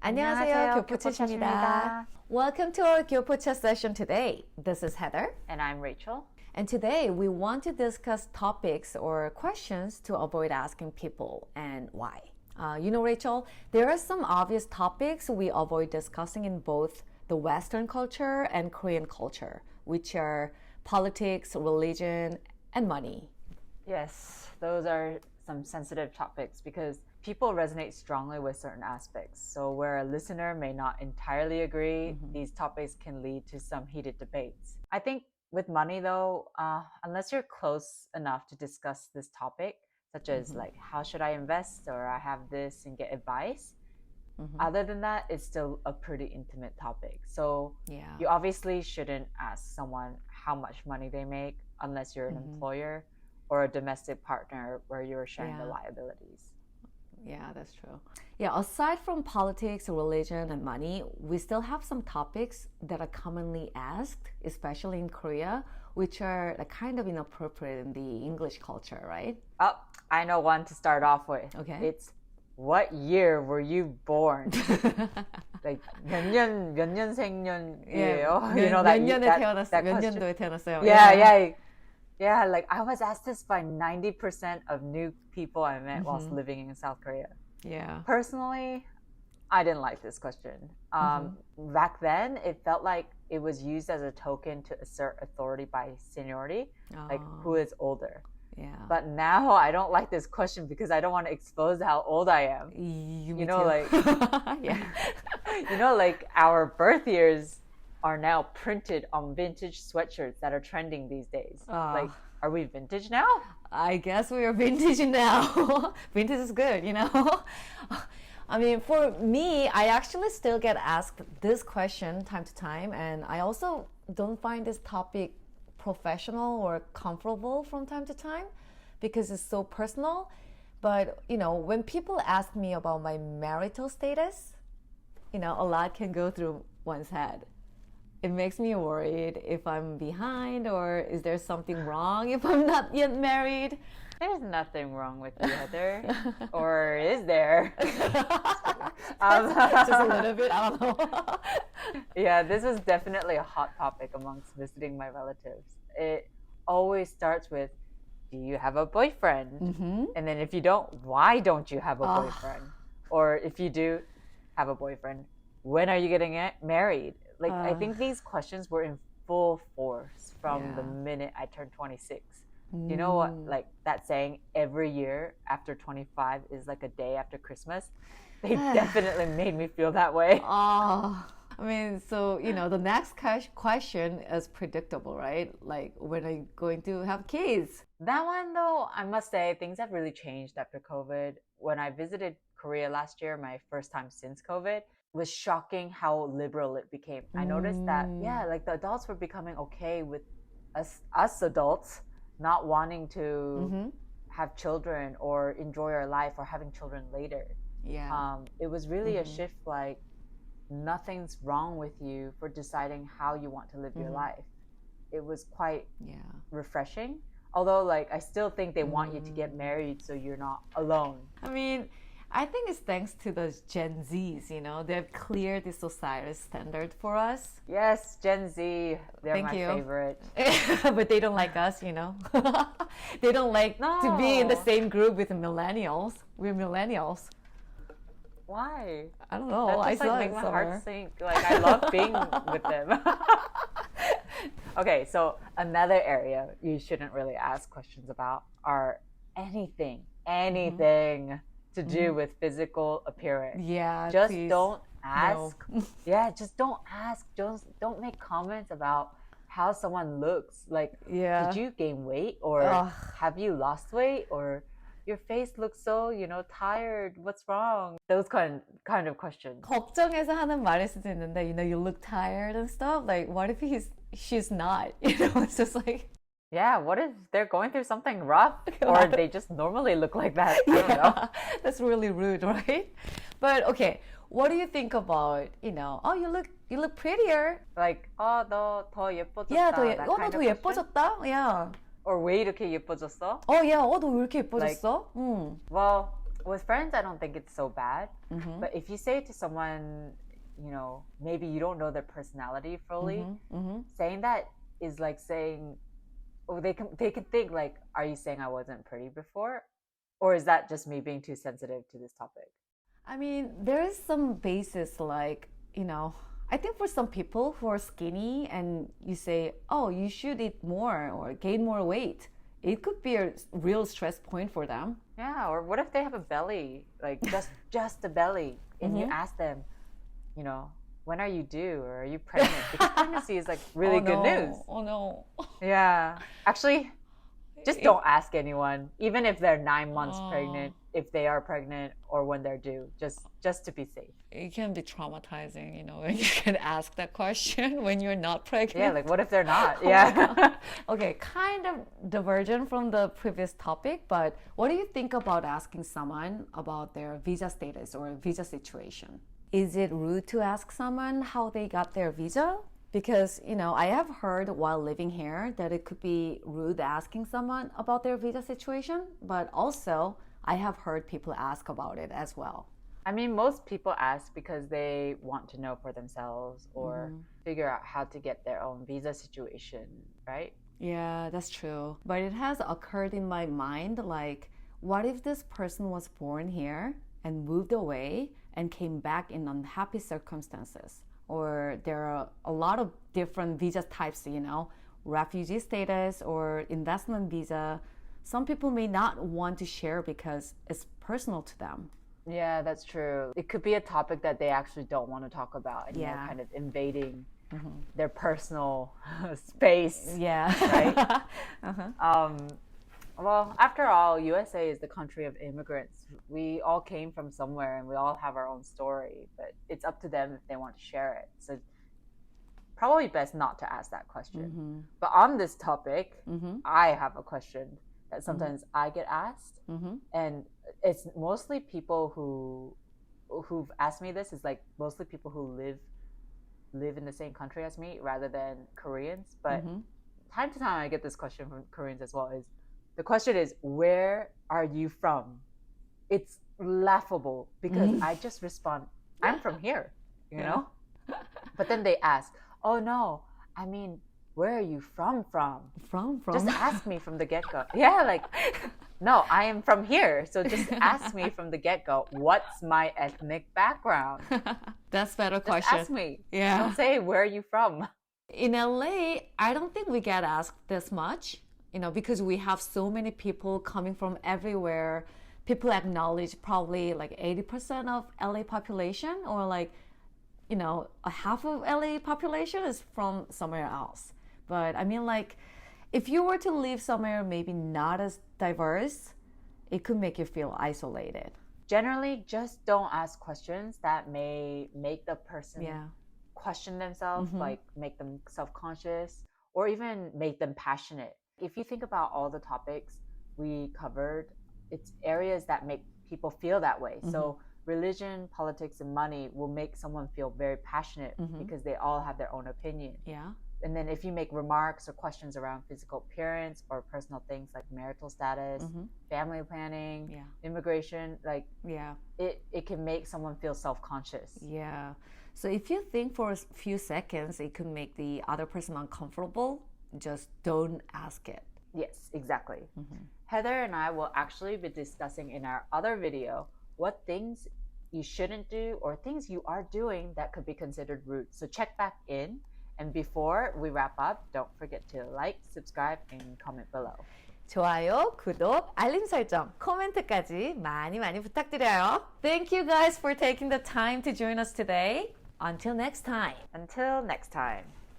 안녕하세요, 교포챗입니다. Welcome to our GyopoChat session today. This is Heather. And I'm Rachel. And today we want to discuss topics or questions to avoid asking people and why. Rachel, there are some obvious topics we avoid discussing in both the Western culture and Korean culture, which are politics, religion, and money. Yes, those are some sensitive topics because people resonate strongly with certain aspects. So where a listener may not entirely agree, these topics can lead to some heated debates. I think with money though, unless you're close enough to discuss this topic, such as like, how should I invest, or I have this and get advice, other than that, it's still a pretty intimate topic. So you obviously shouldn't ask someone how much money they make unless you're an employer or a domestic partner where you're sharing the liabilities. Yeah, that's true. Yeah, aside from politics, religion, and money, we still have some topics that are commonly asked, especially in Korea, which are kind of inappropriate in the English culture, right? Oh, I know one to start off with. Okay. It's, what year were you born? Like, 몇 년생년이에요? You know, that, 몇 년에 that, 태어났어요? that 몇 question? 년도에 태어났어요? Yeah, like I was asked this by 90% of new people I met whilst living in South Korea. Yeah. Personally, I didn't like this question. Back then, it felt like it was used as a token to assert authority by seniority, like who is older. Yeah. But now I don't like this question because I don't want to expose how old I am. You know, too. like, yeah. Like our birth years are now printed on vintage sweatshirts that are trending these days. Like, are we vintage now? I guess we are vintage now. Vintage is good, I mean, for me, I actually still get asked this question time to time, and I also don't find this topic professional or comfortable from time to time because it's so personal. But, when people ask me about my marital status, a lot can go through one's head. It makes me worried if I'm behind, or is there something wrong if I'm not yet married? There's nothing wrong with you, Heather. Or is there? Just a little bit, I don't know. Yeah, this is definitely a hot topic amongst visiting my relatives. It always starts with, do you have a boyfriend? And then if you don't, why don't you have a boyfriend? Or if you do have a boyfriend, when are you getting married? Like, I think these questions were in full force from the minute I turned 26. You know what, like that saying, every year after 25 is like a day after Christmas? They definitely made me feel that way. I mean, so, the next question is predictable, right? Like, when are you going to have kids? That one, though, I must say, things have really changed after COVID. When I visited Korea last year, my first time since COVID, it was shocking how liberal it became. I noticed that, like the adults were becoming okay with us adults not wanting to have children or enjoy our life or having children later. Yeah. It was really a shift, like nothing's wrong with you for deciding how you want to live your life. It was quite refreshing. Although, like, I still think they want you to get married so you're not alone. I mean, I think it's thanks to the Gen Zs, they've cleared the societal standard for us. Yes, Gen Z, they're Thank my you. favorite. But they don't like us, They don't like to be in the same group with the millennials. We're millennials. Why? I don't know. That just make my heart sink. Like, I love being with them. Okay, so another area you shouldn't really ask questions about are anything to do with physical appearance. Yeah, just please. Don't ask. No. Yeah, just don't ask. Don't make comments about how someone looks. Like, did you gain weight, or have you lost weight, or your face looks so, tired. What's wrong? Those kind of questions. 걱정해서 하는 말일 수도 있는데, you look tired and stuff. Like, what if she's not? It's just like. Yeah, what if they're going through something rough, or they just normally look like that? I don't know. That's really rude, right? But okay, what do you think about, you look prettier. Like, 너 더 예뻐졌다. Yeah, 너 더 예뻐졌다. Yeah. Or 왜 이렇게 예뻐졌어? 너 왜 이렇게 예뻐졌어? Well, With friends, I don't think it's so bad. But if you say to someone, maybe you don't know their personality fully, saying that is like saying, oh, they can think like, are you saying I wasn't pretty before? Or is that just me being too sensitive to this topic? I mean, there is some basis like, I think for some people who are skinny and you say, oh, you should eat more or gain more weight, it could be a real stress point for them. Yeah, or what if they have a belly, like just a belly, and you ask them, when are you due or are you pregnant? Because pregnancy is like really good news. Oh no. Yeah, actually, just don't ask anyone, even if they're 9 months pregnant, if they are pregnant or when they're due, just to be safe. It can be traumatizing, when you can ask that question when you're not pregnant. Yeah, like what if they're not? Yeah. Okay, kind of divergent from the previous topic, but what do you think about asking someone about their visa status or visa situation? Is it rude to ask someone how they got their visa? Because, I have heard while living here that it could be rude asking someone about their visa situation, but also I have heard people ask about it as well. I mean, most people ask because they want to know for themselves or figure out how to get their own visa situation, right? Yeah, that's true. But it has occurred in my mind, like, what if this person was born here and moved away and came back in unhappy circumstances? Or there are a lot of different visa types, refugee status or investment visa. Some people may not want to share because it's personal to them. Yeah, that's true. It could be a topic that they actually don't want to talk about and you're kind of invading their personal space. Yeah. Right? Well, after all, USA is the country of immigrants. We all came from somewhere and we all have our own story, but it's up to them if they want to share it. So probably best not to ask that question. But on this topic, I have a question that sometimes I get asked, and it's mostly people who've asked me this. Is like mostly people who live in the same country as me rather than Koreans. But time to time, I get this question from Koreans as well. The question is, where are you from? It's laughable because I just respond, I'm from here, But then they ask, oh no, I mean, where are you from? From? Just ask me from the get-go. Yeah, like, no, I am from here. So just ask me from the get-go, what's my ethnic background? That's better Just question. ask me. Yeah. Don't say, where are you from? In LA, I don't think we get asked this much, because we have so many people coming from everywhere. People acknowledge probably like 80% of LA population or like, a half of LA population is from somewhere else. But I mean, like, if you were to live somewhere maybe not as diverse, it could make you feel isolated. Generally, just don't ask questions that may make the person question themselves, like make them self-conscious or even make them passionate. If you think about all the topics we covered, it's areas that make people feel that way. So religion, politics, and money will make someone feel very passionate because they all have their own opinion. Yeah. And then if you make remarks or questions around physical appearance or personal things like marital status, family planning, immigration, like it can make someone feel self-conscious. Yeah. So if you think for a few seconds it could make the other person uncomfortable, just don't ask it. Yes, exactly. Heather and I will actually be discussing in our other video what things you shouldn't do or things you are doing that could be considered rude. So check back in. And before we wrap up, don't forget to like, subscribe, and comment below. 좋아요, 구독, 알림 설정, 코멘트까지 많이 부탁드려요. Thank you guys for taking the time to join us today. Until next time. Until next time.